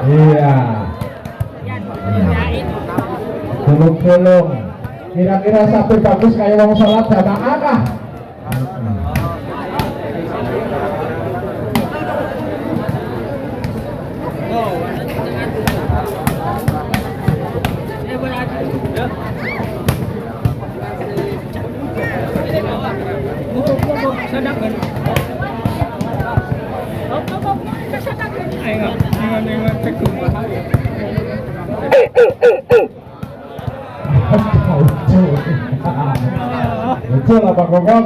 Iya. Gulung-gulung. Kira-kira sampai bagus kayak wong sholat jamaah kah? Betul apa Gogok?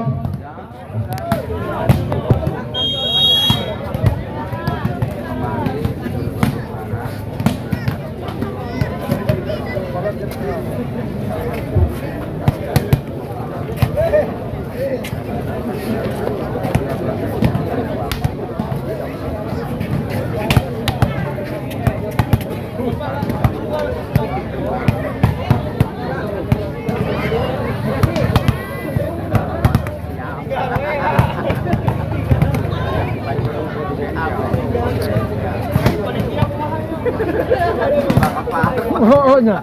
Oh, enggak.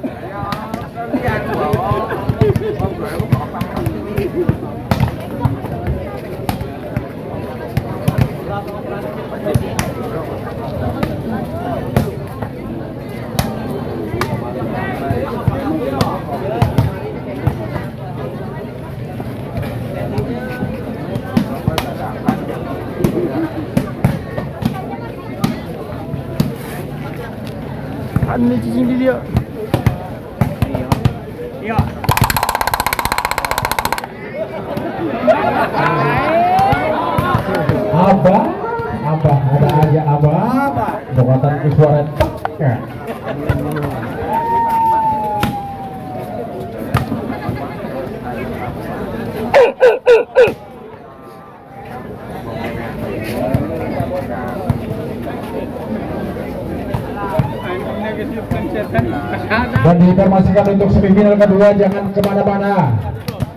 Ini cicing dia. Iya. Abah, ada aja abah. Buatan suara ya. Dan diinformasikan untuk semifinal kedua jangan kemana-mana,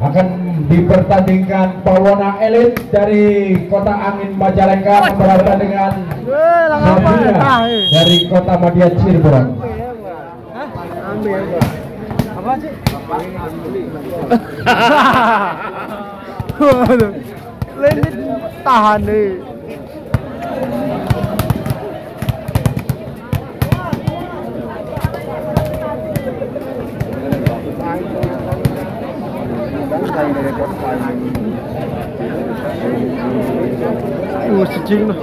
akan dipertandingkan Pawona Elit dari Kota Angin Majalengka berhadapan dengan Sabina dari Kota Madia Cirebon. Apa sih? Lenit tahan nih. Cicing loh.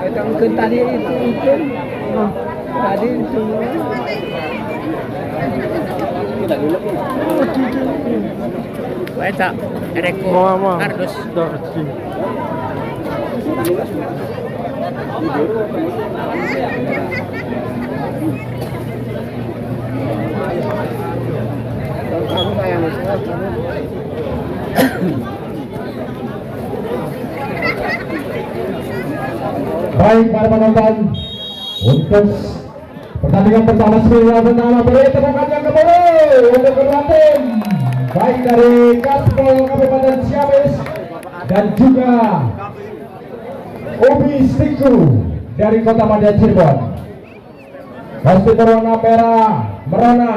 Kacang tadi itu tadi semua. Baca, Ereko, Kardus. Baik para penonton, untuk pertandingan pertama semifinal pertama beri tepukan yang kembali untuk kedua tim, baik dari Gaspol Kabupaten Ciamis dan juga Ubi Stiku dari Kota Madia Cirebon. Kostum berwarna merah merona,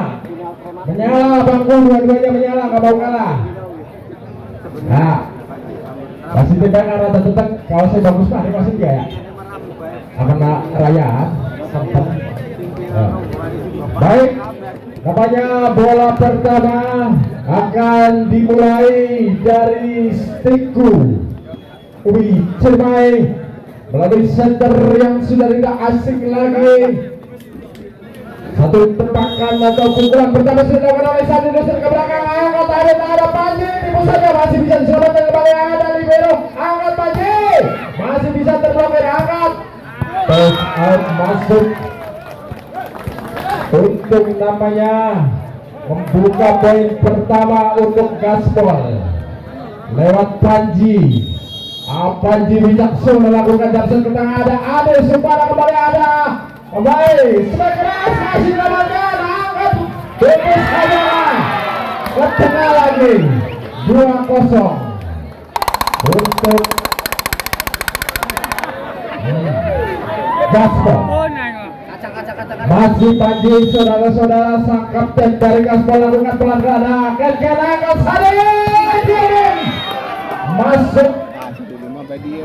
menyala bangku, dua-duanya menyala, nggak mau kalah. Nah, masih tiba rata tetap kaosnya bagus banget, masih enggak ya? Akan raya sempat. Baik, namanya bola pertama akan dimulai dari Stiku Ubi Ciremai melalui center yang sudah tidak asing lagi. Satu tebakan atau pukulan pertama sudah dilakukan oleh Sandi Dosen ke belakang, angkat ada Panji, tipu saja masih bisa diselamatkan kembali, ada libero, angkat Panji, masih bisa terblokir, angkat, terus out masuk untuk namanya membuka poin pertama untuk Gaspol lewat Panji. Panji Wicaksono melakukan jabsan ke tengah, ada Ade Sumpara kembali, ada kembali, sebagai keras, kasih lawannya, angkat, tepus saja, ke tengah lagi 2-0 untuk Gaspol. Masih Panji, saudara-saudara, sang kapten dari Gaspol lakukan pelanggaran. Akan Sadin masuk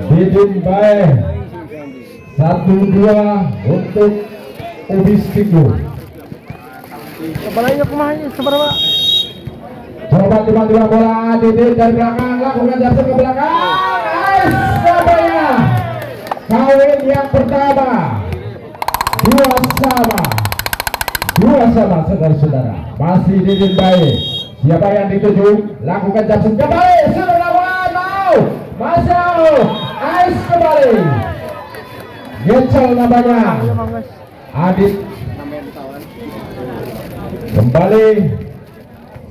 Didin baik 1-2 untuk Ubistiku. Sebenarnya kemana? Seberapa? Coba tiba-tiba bola Didin dari belakang, lakukan jatuh ke belakang. Ais Surabaya kawin yang pertama 2-2 saudara-saudara. Masih Didin baik. Siapa yang dituju? Lakukan jatuh kembali. Sudah lawan mau masuk. Ais kembali. Gecel namanya. Adit kembali.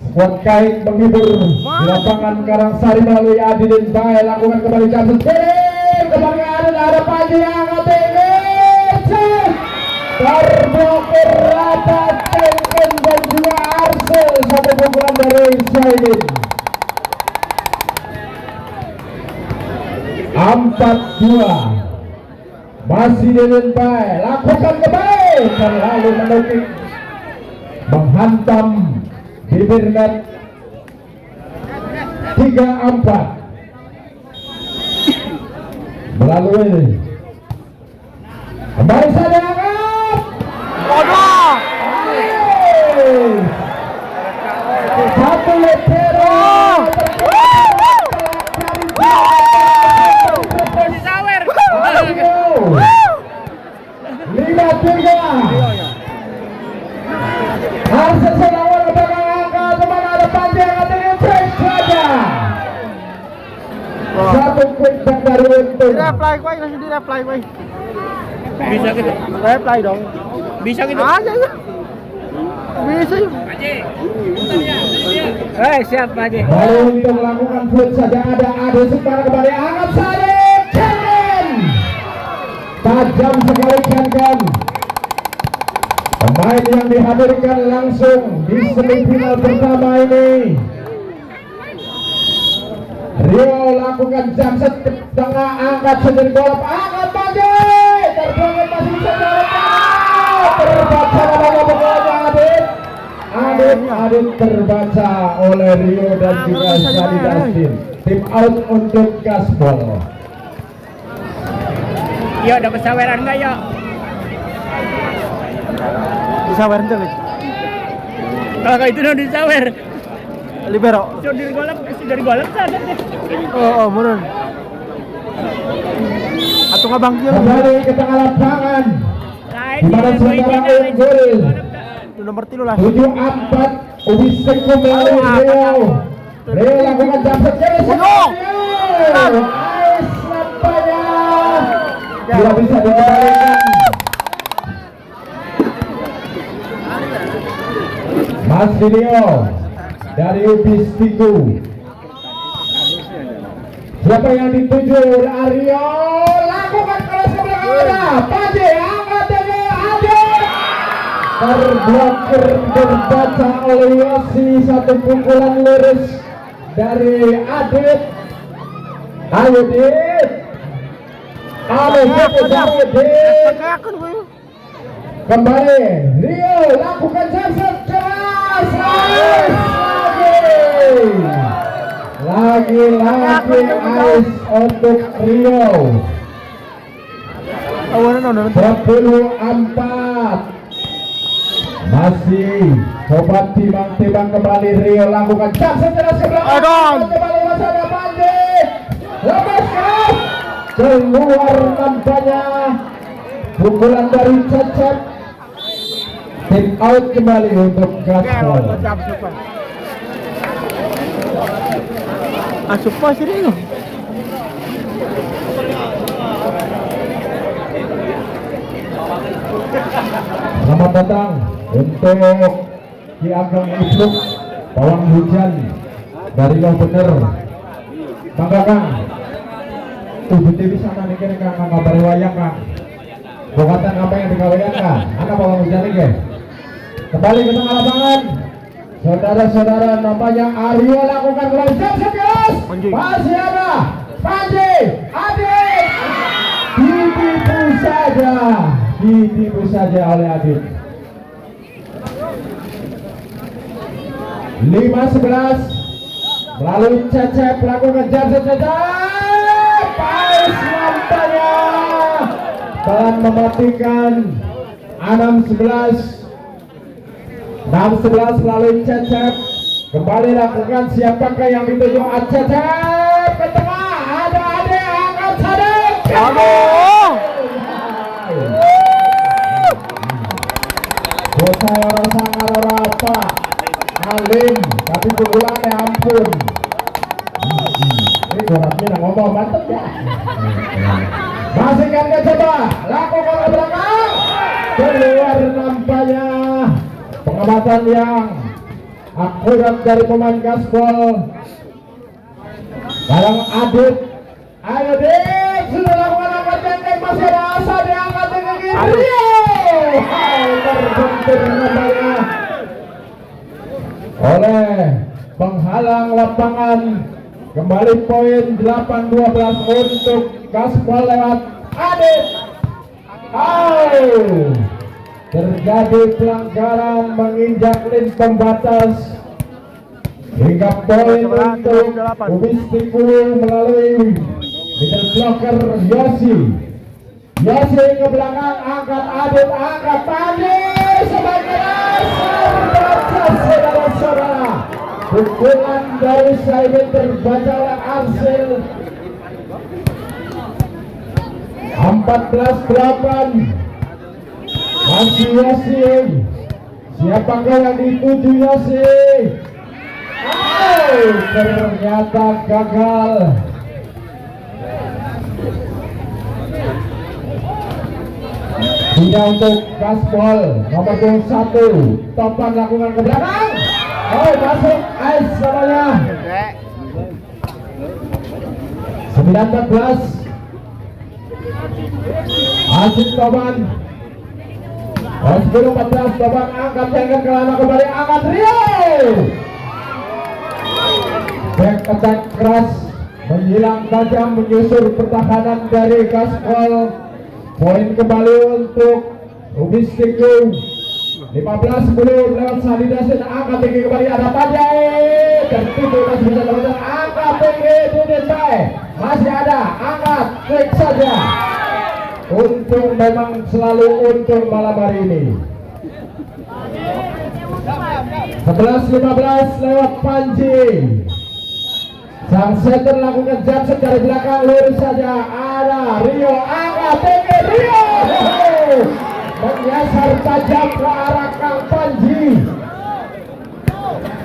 Skuad kain menghibur di lapangan Karangsari melalui Adidin Bae. Lakukan kembali jatuh. Kembali ada Panji yang tinggi. Terblokir rapat Tengken dan juga Arsel. Satu pukulan dari Saidin. 4-2. Masih Didin Bae. Lakukan kembali. Terlalu menukik. Menghantam bibir net. 3-4. Melalui kembali saja angkat. Waduh. Satu letero. Disawer. 5-3. Harus selawar ke belakang angkat. Kemana ada Panji yang katanya cek saja. Satu quick back dari Untung. Reply gue, langsung di reply gue. Bisa gitu. Reply dong. Bisa gitu. Aja ya. Bisa yuk. Siap Haji. Baru untuk melakukan flip saja ada Ade Sukmana kembali angkat Sadik Ken. Tajam sekali Ken. Pemain yang dihadirkan langsung di semifinal pertama ini. Rio lakukan jamset ke tengah, angkat sendiri golop, angkat Panji. Terbangin masih bisa jalan. Terbaca namanya pokoknya Adit terbaca oleh Rio dan juga Sadi Dastin. Tim out untuk Gaspol. Yo, dapat saweran enggak yo? Bisa berhenti lagi. Kalau itu udah disawer. Libero. Dari golap sana deh. Oh, menurun. Atau ngabang dia. Kembali ke tengah lapangan. Di mana saudara unggul Itu nomor 3 lah. 7-4 Ubistiku melalui Rio. Rio lakukan jamset kiri. Ais nampaknya tidak bisa dikembalikan. Masih Rio dari Ubistiku. Siapa yang dituju? Rio lakukan keras ke belakang. Panji angkat dari Adit. Terblokir terbaca oleh Yosi. Satu pukulan lurus dari Adit. Ayo Dit. Ayo Dit. Kembali Rio lakukan jamset keras. Lagi Ais untuk Rio. 24. Masih coba timbang kembali Rio lakukan jamset keras ke belakang. Kembali masalah Panji. Lepaskan. Keluar nampaknya pukulan dari Cecep. Tim out kembali untuk Gaspol. Asupa sih ini. Selamat datang untuk Ki Ageng Ibluk pawang hujan dari yang bener. Maka Kang, Ubi bisa nih Kang ngabari wayang Kang. Bokatan apa yang digawean Kang? Anak pawang hujan ini. Kembali ke tengah lapangan. Saudara-saudara, namanya Aryo lakukan kembali jam 11. Panji. Masih ada Panji, Adit. Ditipu saja oleh Adit. 5-11 melalui Cecep lakukan jam saja. Pais nampaknya telah mematikan 6-11 melalui Cecep. Kembali lakukan, siapakah yang dituju? Cecep ke tengah, ada Ade angkat Sadek. Aduh. Dosa orang sangar orang apa alim, tapi pukulannya ampun. Ini gorapnya ngomong mantep ya. Masih kan coba lakukan ke belakang, keluar nampaknya. Pengamatan yang akurat dari pemain gaspol. Dalam Adit, ayo Dit, sudah lakukan angkat jengkek, masih ada asa diangkat dengan Rio. Terbentur nampaknya oleh penghalang lapangan. Kembali poin 8-12 untuk gaspol lewat Adit. Terjadi pelanggaran menginjak lin pembatas hingga poin untuk Ubistiku melalui middle blocker Yosi ke belakang, angkat Adit, angkat Panji sebagai dasar baca saudara-saudara. Pukulan dari Saibin terbaca oleh Arsil. 14-8 masih Yosi. Siapakah yang dituju Yosi? Ternyata gagal. Tidak untuk gaspol nomor 21. Topan lakukan ke belakang. Masuk ice namanya. 9-14 Asyik Topan. 10-14 Topan angkat jengkel ke lama, kembali angkat Rio. Back attack keras menghilang tajam menyusur pertahanan dari gaspol. Poin kembali untuk Ubistiku. 15-10 lewat Sadidasin, angkat tinggi kembali, ada Panjai. Tertipu masih bisa terus, angkat tinggi Dudin baik. Masih ada, angkat, klik saja. Untung, memang selalu untung malam hari ini. 11-15 lewat Panji. Sang center lakukan jab dari belakang, lurus saja, ada Rio, angkat tinggi Rio. Menyasar tajam ke arah Kang Panji.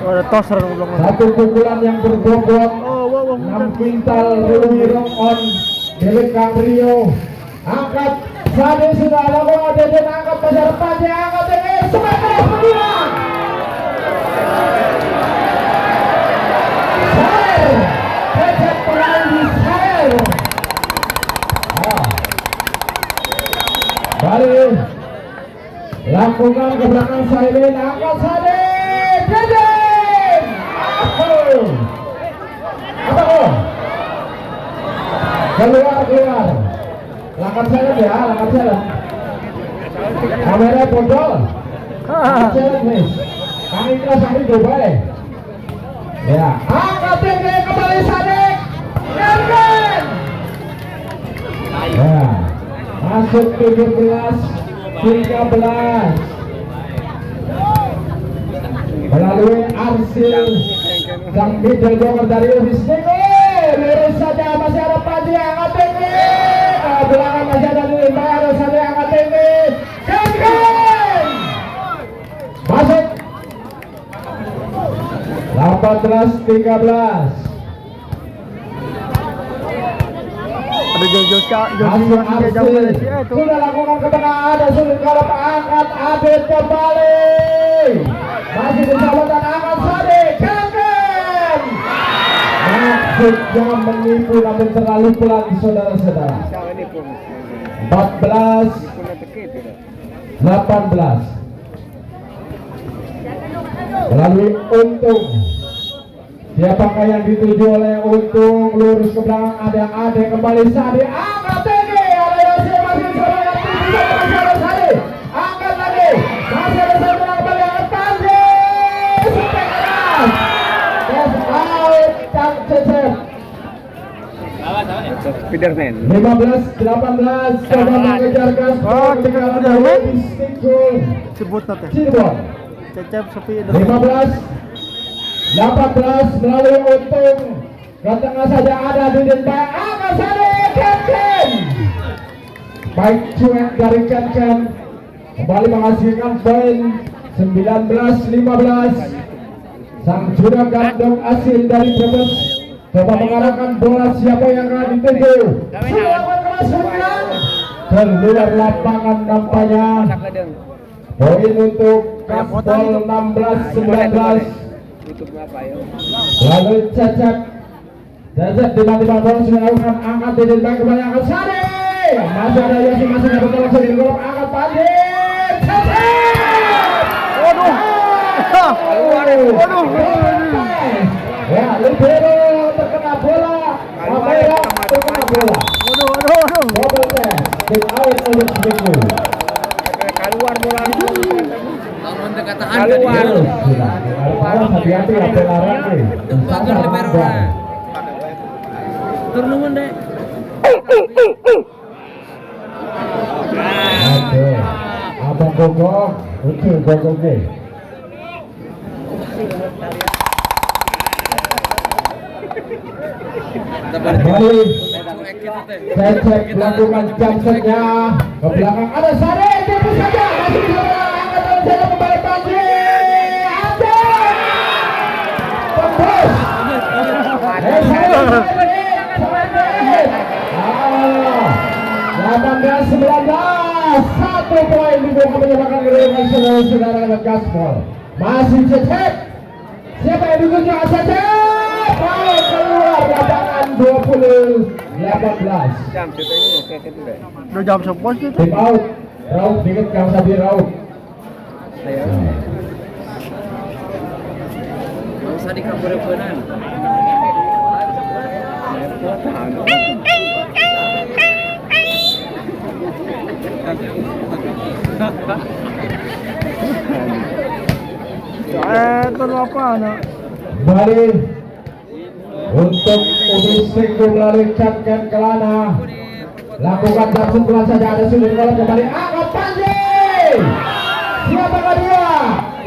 Ada toser belum. Satu pukulan yang berbobot 6 kuintal Ruwirong on milik Kang Rio. Angkat Sadi sudah lakukan, Deden angkat pasar Panji, angkat tinggi sebagai pemenang. Cecep pemain di Sail. Balik lakukan ke belakang Sailin, angkat Sadi, Deden. Apa kok? Keluar. Langkah jalan ya, langkah jalan. Kamera pondol. Langkah jalan nih. Kami kelas hari coba deh. Ya, angkat tinggi kembali Sadik. Ergen. Ya, masuk 17-13. Melalui Arsil, sang middle blocker dari Ubistiku. Lurus saja, masih ada Panji, angkat tinggi. Belakang masih ada di Bayar, Sadi angkat tinggi. Ergen. Masuk. 18-13. Ada jauh-jauh Masuk Arsil. Sudah lakukan ke tengah, ada sulit kalau angkat Adit kembali. Masih disabarkan, angkat Sadi. Ergen. Maksudnya menipu namun terlalu pelan saudara-saudara. 14-18. melalui Untung. Siapakah yang dituju oleh Untung? Lurus ke belakang, ada kembali Sadi, angkat tinggi, ada Yosef masih coba yang tinggi, masih ada Sadi, angkat lagi, masih ada Sadi kembali, angkat Panji, sampai keras, that's out, tak Cecep. Spiderman. 15-18 coba mengejar Gaspol ketinggalan dari Stikul Sebut nanti. Cirebon. Cecep sepi. 15-18 melalui Untung ke tengah saja ada Didin Baik angkat Sadi Ken baik cuek dari Ken kembali menghasilkan poin 19-15. Sang jurang gandong asin dari Brebes coba mengarahkan bola, siapa yang akan dituju. Serangan keras menang keluar lapangan nampaknya. Poin untuk Gaspol 16-19. Lalu Cecep tiba-tiba bola sudah lakukan angkat Didin Baik kembali angkat Sadi, masih ada Yosi, masih ada betul langsung di golok angkat Panji Cecep. Waduh. Waduh. Ya, libero terkena bola, Kamera terkena bola. Waduh. Double tap, kick out untuk Stikul. Keluar bola. Keluar. Harus hati-hati ya pelaran nih. Turun deh. Aduh, abang gogong, betul gogongnya. Kembali Cecep melakukan jumpsetnya ke belakang, ada Sadi, tembus saja, masih bisa angkat dan saya kembali Panji, ada tembus. Sadi 18-19, 1 poin dibuka menyebabkan kedudukan saudara-saudara Gaspol. Masih Cecep, siapa yang dituju Cecep? Baik, keluar lapangan 20-18. Jam ceritanya kayak gitu deh. Udah jam 11 gitu. Tim out, Raut dikit Kang Sabi Raut. Ayo. Mau usah dikabur-kaburan. Itu apa anak? Kembali untuk Ubi Singgung melalui Ken Kelana, lakukan jump bola saja, ada sudut bola kembali angkat Panji. Siapakah dia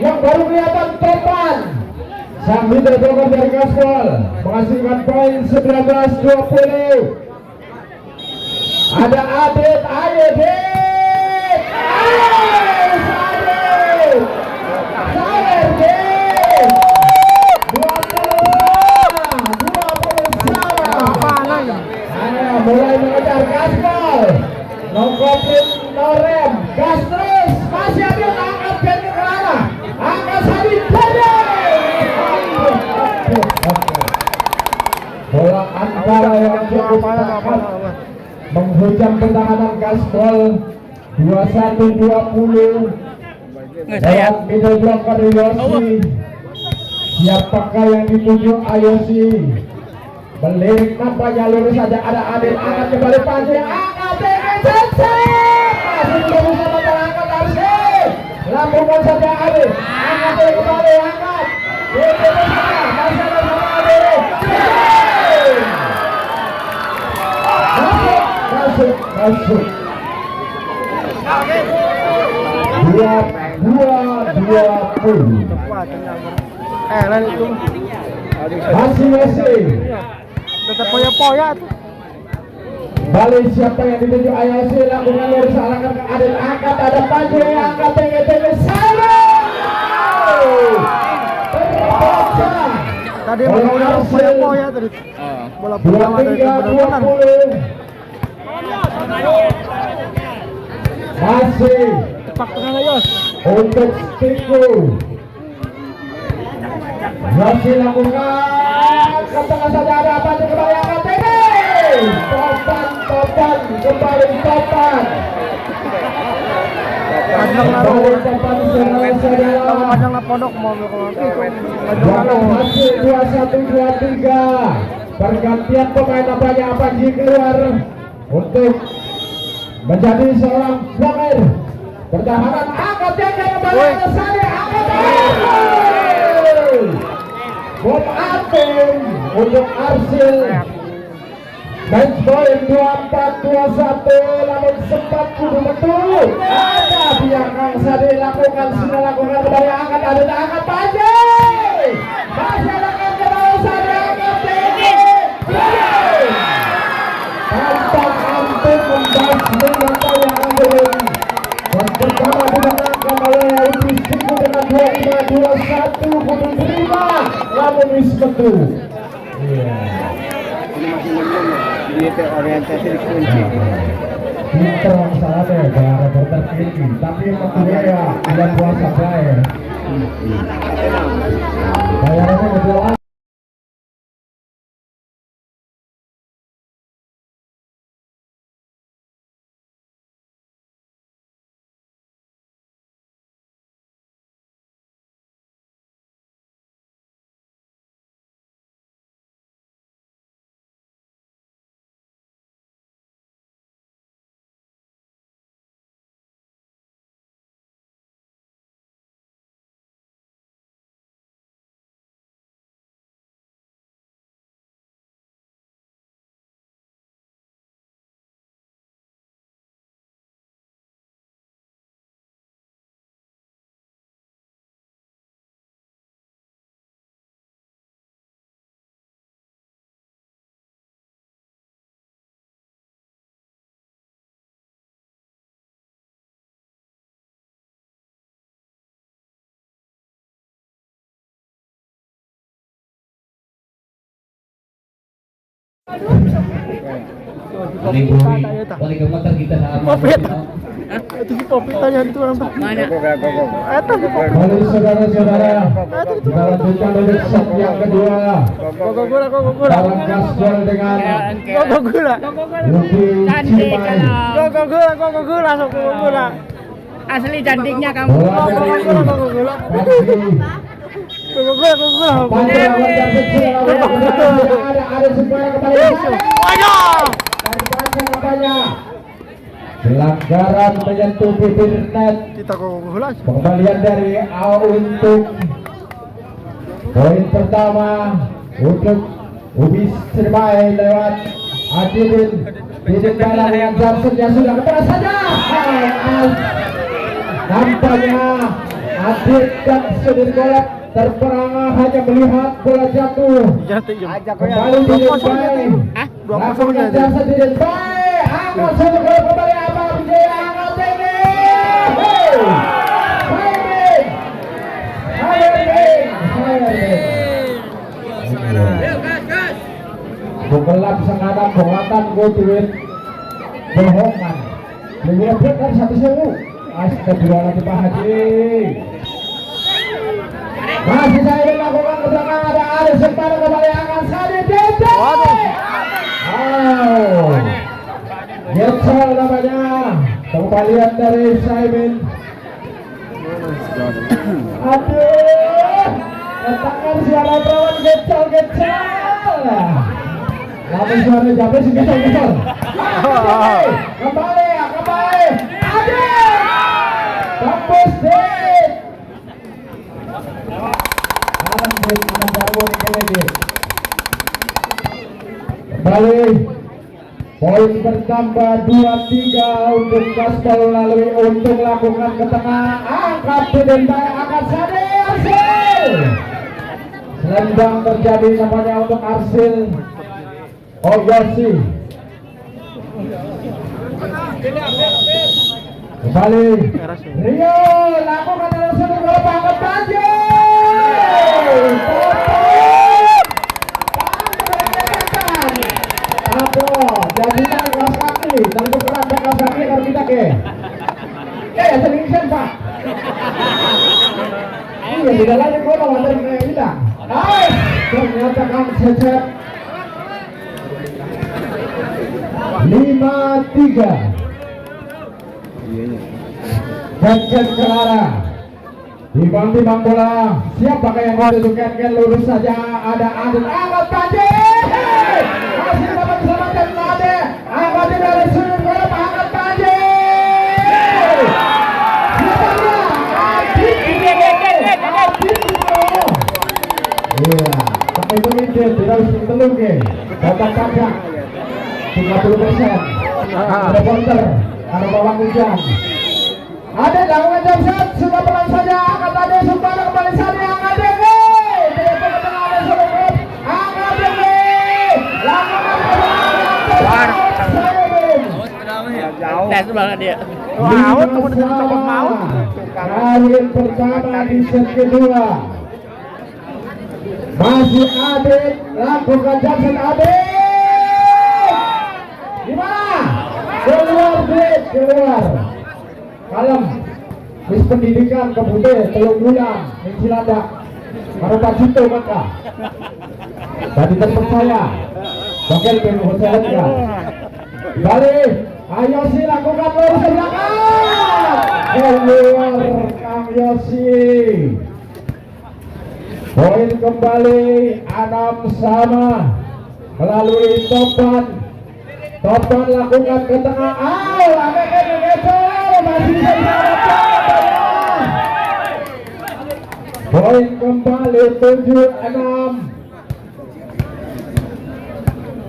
yang baru kelihatan topan? Sang middle blocker dari Gaspol menghasilkan poin 19-20. Ada Adit, ayo Dit, mulai mengejar Gaspol, nongkotin norem, gas terus, masih ambil angkat Ben ke mana? Angkat Sadi Dede. Bola antara yang cukup takat menghujam pertahanan Gaspol 21-20. Lewat middle blocker Yosi. Siapakah yang dituju Ayosi? Melirik nampaknya lurus saja, ada Adit, angkat kembali Panji, angkat Cecep, masih belum bisa angkat Arsik, lakukan saja Adit, angkat kembali, angkat masih ada sama Adit, masuk 22-20. Lain itu masih tetap poya-poya tuh. Balik siapa yang dituju Ayasi, lakukan lurus arahkan ke Adit, angkat ada Panji, angkat tinggi sana. Tadi udah poya-poya tadi. Bola pertama dari benar-benar. 23-20. Masih Cepak tengah Yos. untuk Stiku. Masih lakukan ke tengah saja, ada Panji kembali angkat tinggi. Topan kembali topan. Kadang Kembali depan saudara-saudara. kadang pondok mau Bukan hasil 21-23. Pergantian pemain Apaji keluar untuk menjadi seorang flanker. Pertahanan angkat jaga kembali ke sana, angkat bom atom untuk Arsil. Match point 24-21, namun sempat kudu betul. Ada pihak yang sadar lakukan kembali angkat, angkat Paji. Masih akan kembali sadar angkat tinggi. Tanpa ampun membahas dengan yang anggun. Dan pertama dimenangkan oleh Ubi Siku dengan 25-21 kudu terima. Namun Wismetu. Ini orientasi dikunci. Pinter masalahnya gak reporter tinggi, tapi maksudnya ya bulan puasa bayar. Bayarannya berdoa. Paling gemeter kita saat Popit. Itu si Popit tanya itu orang tuh. Mana? Itu si Popit. Kembali saudara-saudara, kita lanjutkan untuk set yang kedua. Gula. Dalam gaspol dengan Gula. Luki Cantik Cimai. kalau Gula. asli cantiknya kamu. Bola dari Pasti. Pantai lawan kecil, ada semuanya kembali ke sana. Dan baca namanya pelanggaran menyentuh bibir net. Kita gula. Pengembalian dari A untuk poin pertama untuk Ubi Sirmai lewat Adidin. Didin Bala dengan Johnson yang sudah kepada saja. Nampaknya Adit dan Sudir Golek terperangah hanya melihat bola jatuh. Kembali Didin Bay. Langsung dengan Johnson Didin Bay. Angkat Sudir Golek kembali apa Wijaya angkat ini. Bukelap sengaja buatan gue duit bohongan. Lebih lebih kan 1.000. Astagfirullahaladzim Pak Haji. Masih saya dilakukan ke belakang ada sementara kembali akan Sadi Dede. Wow. Getsol namanya. Kembalian dari Saimin. Aduh. Katakan siapa perawan Getsol. Tapi suara Jabri sih Getsol. Kembali. Aduh. Kampus Dit. Kembali. Poin bertambah 2-3 untuk Gaspol melalui untuk lakukan ke tengah. Angkat Deden Bay akan Sadi Arsil. Selendang terjadi namanya untuk Arsil. Oh Yosi. Kembali Rio lakukan langsung ke pangkat Paji. Jadi tak kelas kaki, dan bukan kelas kaki kalau kita ke. Selingkuhan Pak. Iya di dalamnya kau mau ada yang hilang. Ternyata kan cecep. 5-3. Ken Kelara timbang bola, siapakah yang menuju Ken lurus saja, ada Adit angkat Panji, masih dapat diselamatkan Ade, angkat dari sudut bola, angkat Panji, siapanya Adit, iya, pakai pemimpin tidak harus telur ke, dapat kaca 30%, ada counter, ada bawang hujan. Ada lakukan jam set, sudah pelan saja, angkat Ade, Sumpana kembali saja, angkat Ade, tidak tengah ada sudah grup, angkat Ade, lakukan Jauh. Tes banget dia. Maut, kemudian coba maut. kali pertama di set kedua, masih Ade, lakukan jam set Ade, gimana? Keluar. Kalem, wis pendidikan kebutuhan telung bulan, mencilada, para Cito maka, tadi terpercaya, bakal berhotel enggak? Balik, ayo si lakukan lurus ke belakang, keluar Kang Yosi, poin kembali 6-sama, melalui Topan lakukan ke tengah, masih bisa diselamatkan. Poin kembali 7-6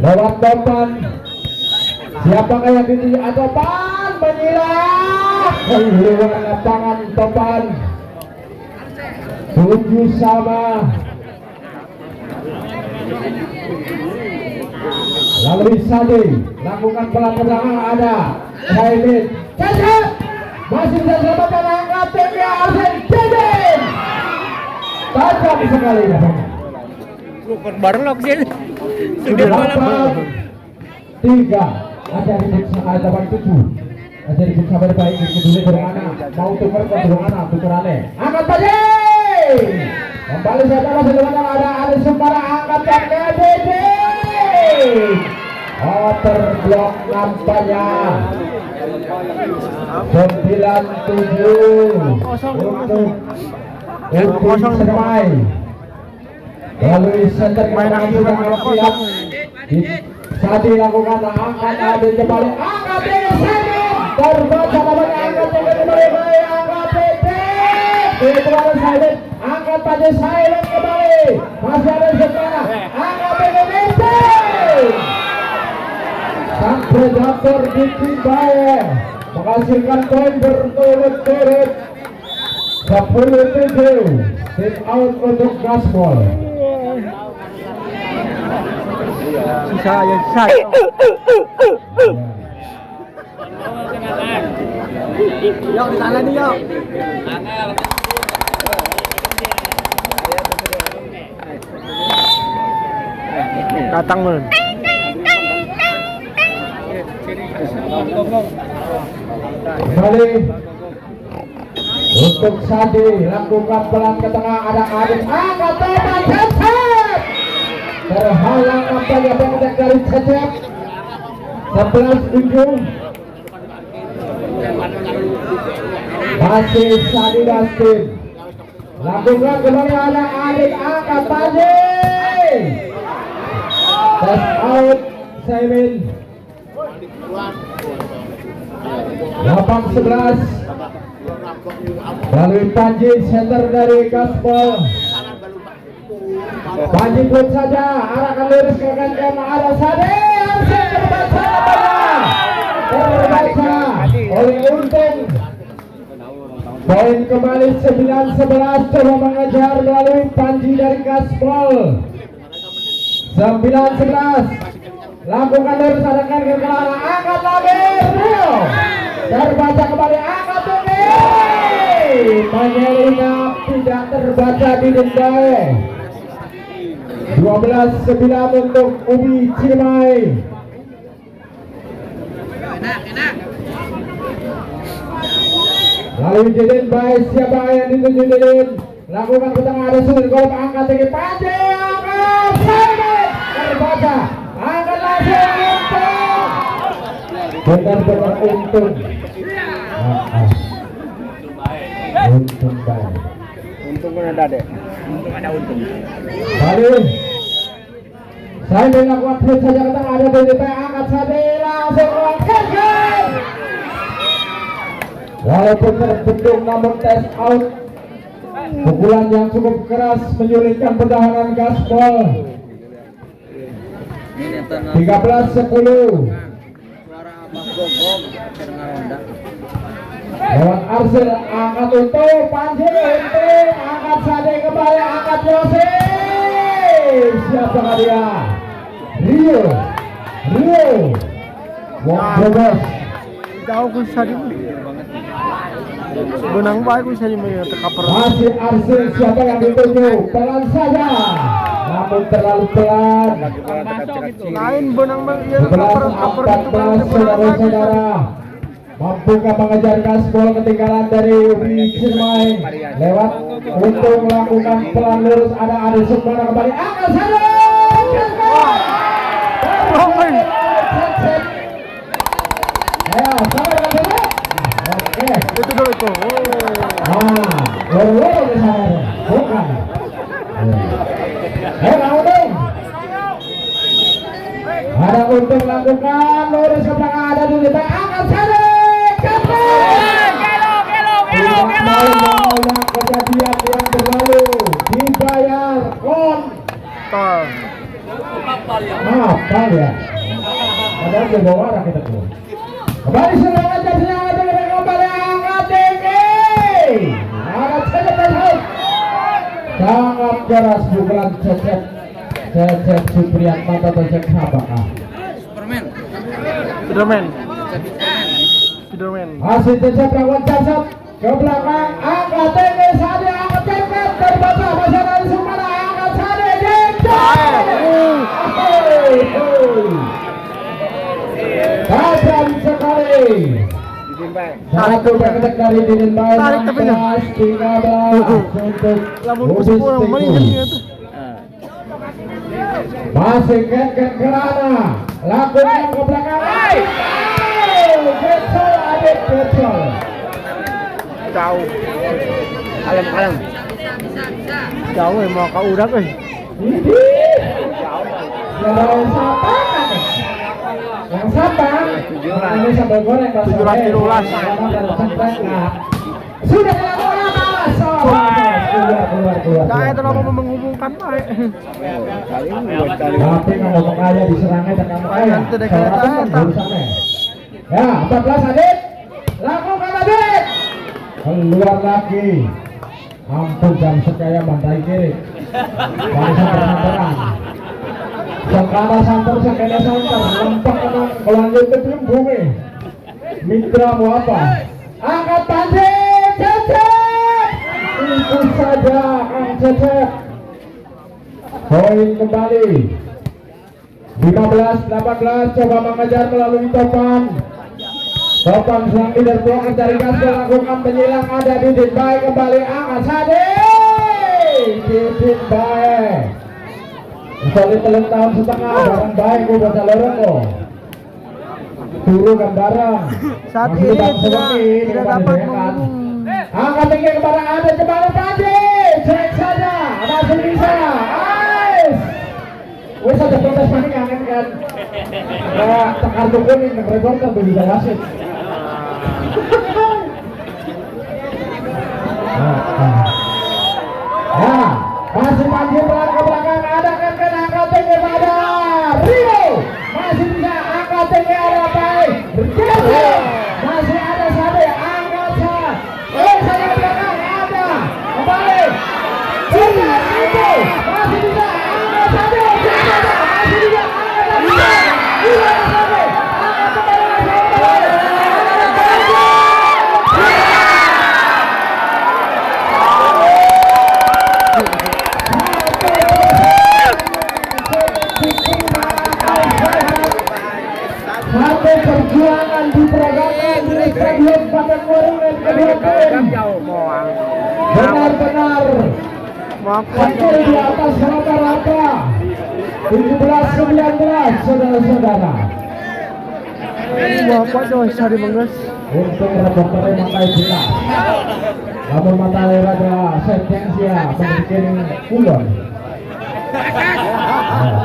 lewat Topan. Siapakah yang dituju? Topan menyilang keluar lapangan Topan 7-sama. Lalu Sadi lakukan pelan ke belakang, ada Saidin cacat, masih bisa selamatkan, angkat TK Arsen Jadin, tajam sekali dapatnya. Baru lo kesini. Sudah malam. 3 ada dapat 7 ada di sabar baik itu dulu bermana mau tukar ke bermana tukerannya, angkat Paji kembali saja, masih ada Aris Sumpara, angkat TK terblok nampaknya 9-7 untuk Sermai. Lalu center kemarin juga siap saat dilakukan, angkat Ade kembali, angkat Ade terbaca namanya, angkat Ade kembali, angkat Ade kembali, angkat Ade silent kembali, masih ada sekarang, angkat Ade sang predator Dikibae menghasilkan poin berturut-turut 10-7, sit out untuk Gaspol. Sisa. Yuk ditangani yuk. Katang men. Kembali untuk Sadi, lakukan pelan ke tengah, ada Adit, angkat Topan Cecep, terhalang nampaknya pendek dari Cecep 11-7, masih Sadi Dastin, lakukan kembali, ada Adit, angkat Paji, test out Simon 8-11, melalui Panji, center dari Gaspol. Panji pun saja arahkan lurus ke kanan, ada Sade, terbaca oleh Untung. Poin kembali 9-11, coba mengejar melalui Panji dari Gaspol. 9-11, lakukan lurus, arahkan ke kanan, angkat lagi, Rio terbaca kembali, angkat lagi, Panjelina tidak terbaca di Dendai. 12-9 untuk Ubi Ciremai. Lalu Deden baik, siapa yang dituju Deden, lakukan ke tengah, ada sudut golf, angkat tinggi Panji, angkat Simon terbaca, angkat langsung Untung, benar-benar Untung. untung baik. Untung kan ada deh. Untung ada untung. Balik. Saya bela kuat hit saja ke tengah, ada DDP angkat Sade langsung lakukan. Walaupun terbendung namun tes out. Pukulan yang cukup keras menyulitkan pertahanan Gaspol. 13-10. Lewat Arsil angkat untuk Panji angkat Sade kembali angkat Yose. Siapakah dia? Rio Bobos. Jauh ku sadi. Benang baik ku sadi mah tekaper. Masih Arsil, siapa yang dituju? Pelan saja, namun terlalu pelan. Lain benang bang iya 11-14 saudara-saudara. Mampukah mengejar Gaspol ketinggalan dari Ubi Ciremai? Lewat untuk melakukan pelan lurus ada Adi Sukmana kembali angkat Sade. Ayo, sampai dengan sini. Oke. Itu dulu itu. Loro di sana. Bukan. Untung. Ada untung lakukan lurus ke belakang ada di depan angkat Sade. Mengulang kejadian yang berlalu dibayar Tol. maaf ya. Padahal dia bawa arah kita tuh. Kembali serangan jadinya kembali angkat tinggi. Angkat saja terus. Sangat keras pukulan Cecep Supriyatna atau Cecep apakah? Superman. Masih Cecep lawan Cecep ke belakang angkat tinggi Sade angkat Cecep terbaca masih dari Sukmana angkat Sade tajam sekali. Satu pendek dari Dinin Bayi. Tarik tapi enggak. 13 untuk Lamun Ubi kusuk orang mana Stiku. ini tuh. Masih Ken Kerana lakukan ke belakang. Gecol adik Gecol. Jauh. Kalem. Jauh mau ka udak euy. Yang siapa? Yang siapa? Ini sampai goreng 17-17. Sudah dilakukan keluar. Dah itu apa menghubungkan baik. Tapi ngomong aja diserangnya tekan kaya. Nanti deh kayak Urusannya. Ya, 14 Adit. Lakukan Adit. Keluar lagi. Ampun jam sekaya bantai kiri. Barisan persanteran. Sekala santer sekala santer. Lempak tenang. Kelanjut ke tim bumi. Mitra mau apa? Angkat Panji. Cecep. Itu saja Kang Cecep. Poin kembali. 15-18 coba mengejar melalui Topan. Topan serang leader blocker dari Gaspol lakukan penyilang ada Didin Baik kembali angkat Sade. Didin Baik. Solid 3 tahun setengah bareng baik udah lorong kok. Turu kan bareng. Saat Masih ini bang tidak Sewengi, dapat kan? menghubung. Angkat tinggi kepada ada kembali Panji. Cek saja masih bisa. Ais. Wes ada protes panik kangen kan. Ya kartu kuning reporter tuh bisa wasit. Ya, masih Panji pelan ke belakang ada kan angkat tinggi pada Rio. Masih bisa angkat tinggi ada baik. Bergeser. Masih ada Sade angkat Sade. Saya ke belakang ada kembali. Bisa itu masih bisa angkat Sade. Masih bisa angkat Sade. Bisa Sade. Angkat kembali. Sampai perjuangan diperagakan di Stadion Patekoringen kedua poin. Benar-benar hampir di atas rata-rata. 17-19 saudara-saudara. Mau apa doh sari manggas. untuk reporternya makai jelas. Namun mata raja sentensia membuat kulon.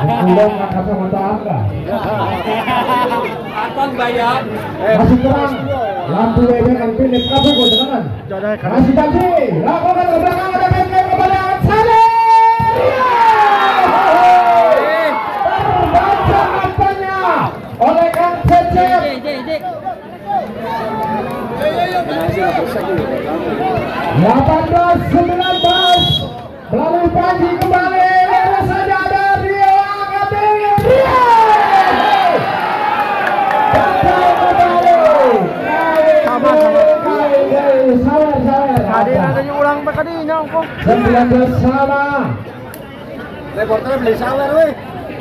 Kulon kacamata angka. Anton bayar. Masih terang. Lampu WB kan pilih kabur ke kanan. Masih tadi. Lakukan ke belakang ada main kepada Sade. Terbaca matanya oleh Kang Cecep. 18-19 melalui Panji kembali. Lalu saja ada Rio angkat tinggi. Rio gagal kembali. Sawer. Tadi nanti ulang tadinya kok. 19 sama. Reporter beli sawer weh.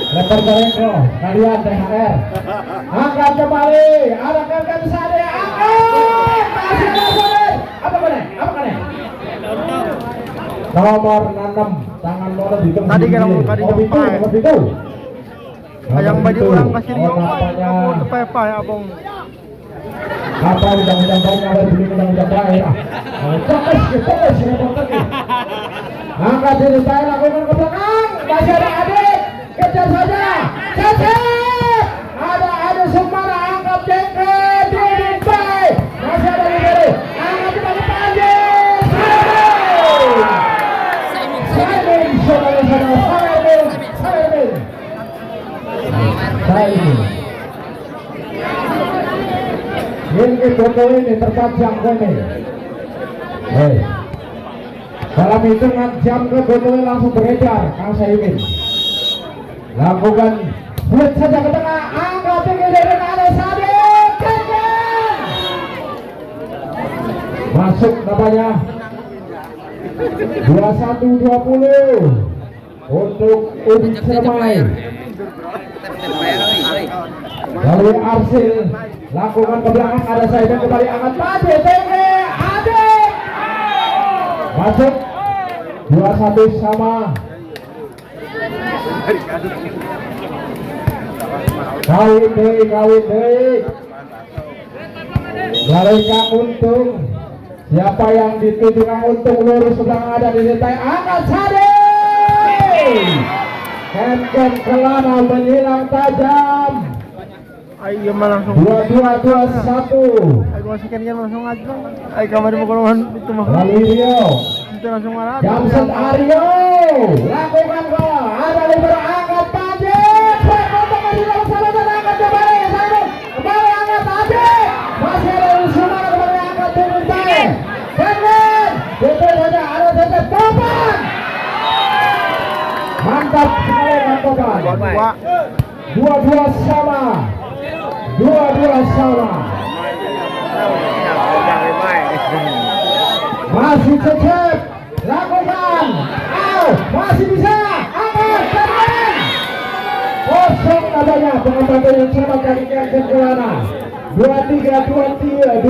Reporter Eko, kalian THR. Angkat kembali. Arahkan Sade. Angkat. Masih Sade. Apa kene? Nomor 6 tangan nomor di tengah. Tadi kalau mau kali nomor itu. Yang baju orang kasih Rio namanya abong pepa ya abong. apa undang-undang baru ada di undang-undang daerah. Fokus reporter. Angkat diri saya lakukan ke belakang. Masih ada adik. Kejar saja. Cecep. Ada Sumara angkat jengkel di baik. Masih ada di kiri. Angkat kembali Panji. Simon, saudara-saudara, Simon. Ini foto ini terpajang ini. Dalam hitungan jam ke fotonya langsung beredar. Kang Saimin lakukan buat saja ke tengah. Angkat tinggi dari ada Sade. Masuk namanya 21-20 untuk Ubi Ciremai. Lalu Arsil lakukan ke belakang ada Saimin kembali angkat Pade tinggi Ade. Masuk 21 sama. Kawin deh. Dari Kang Untung. Siapa yang dituju Kang Untung lurus sedang ada di detai angkat Sade. Ken kelana menyilang tajam. Ayo langsung 22-21. Ayo masih kan langsung aja. Ayo kamar mau golongan itu mah. Lalu Rio Itu langsung marah. Jamset Aryo lakukan gol. Ada libero angkat Pade. Untuk di dalam sana dan angkat kembali. Kembali angkat Pade. Masih ada Sumara kembali angkat Tirintay. Kevin. Itu saja ada Cecep Topan. Mantap sekali Kang Topan. 2-2 sama. 2-2 sama. Masih Cecep lakukan. Masih bisa. Angkat teman. Kosong namanya pengembangan yang selamatkan Kevin Kelana. 23-2.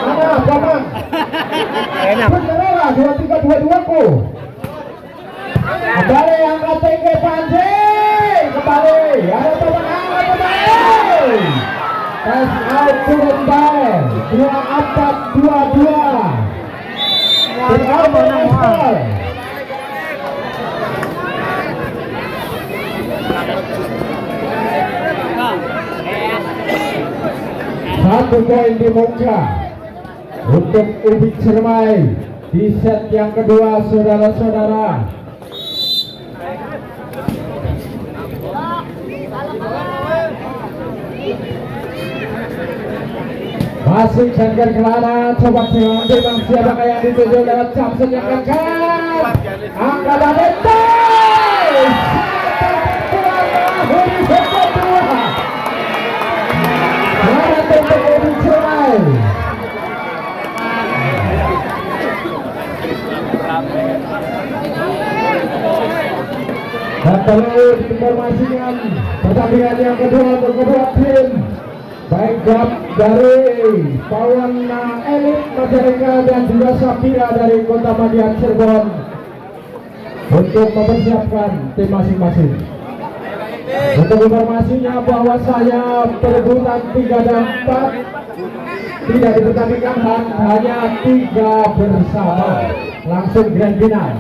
Mana Paman? Beneran 23-22 ku. Kembali angkat tinggi Panji. Kembali. Ada teman angkat kembali. Tes out turun baik. 24-22. Satu poin di muka untuk Ubi Ciremai di set yang kedua, saudara-saudara. Masih Cengker Kelana, coba diambil Bang, siapakah yang dituju lewat Jamset yang kencang. Angkat Adetai. Ubi kedua. Selamat untuk Ubi Ciremai. Dan terus informasikan pertandingan yang kedua untuk kedua tim. Baik dari Pawana Elit Majalengka dan juga Sapira dari Kota Madiun Cirebon untuk mempersiapkan tim masing-masing. Untuk informasinya bahwa saya perebutan 3 dan 4 tidak dipertandingkan, hanya 3 bersama, langsung grand final.